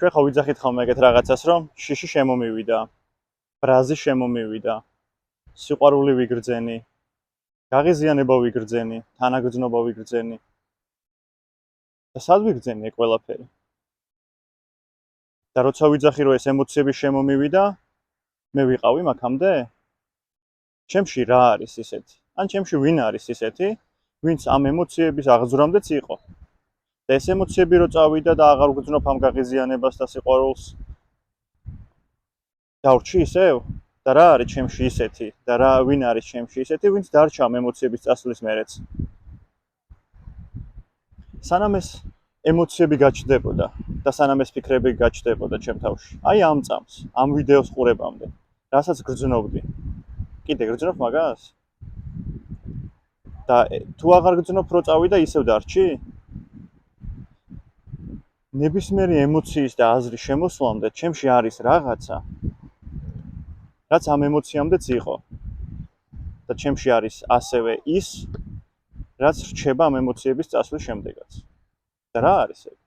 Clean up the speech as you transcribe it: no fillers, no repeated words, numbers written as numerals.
ჩვენ ხო ვიძახით ხოლმე ეგეთ რაღაცას, რომ შიში შემომივიდა, ბრაზი შემომივიდა, სიყვარული ვიგრძენი, გაღიზიანება ვიგრძენი, თანაგრძნობა ვიგრძენი. და სად ვიგრძენი ეგ ყველაფერი? და როცა ვიძახი რომ ეს ემოციები შემომივიდა, მე ვიყავი მაგამდე? ჩემში რა არის ისეთი? ან ჩემში ვინ არის ისეთი, ვინც ამ ემოციების აღძვრამდეც იყო? და ეს ემოციები რო წავიდა და აღარ ვგრძნობ ამ გაღიზიანებას და სიყვარულს, დავრჩი ისევ? და რა არის ჩემში ისეთი? და რა ვინ არის ჩემში ისეთი, ვინც დარჩა ამ ემოციების წასვლის მერეც? სანამ ეს ემოციები გაჩნდებოდა და სანამ ეს ფიქრები გაჩნდებოდა ჩემ თავში, აი ამ წამს, ამ ვიდეოს ყურებამდე, რასაც გრძნობდი. კიდე გრძნობ მაგას? და თუ აღარ გრძნობ რო წავიდა ისევ დარჩი? ნებისმიერი ემოციის და აზრის შემოსვლამდე ჩემში არის რაღაცა, რაც ამ ემოციამდეც იყო. და ჩემში არის ასევე ის, რაც რჩება ამ ემოციების წასვლის შემდეგაც. და რა არის ეგ?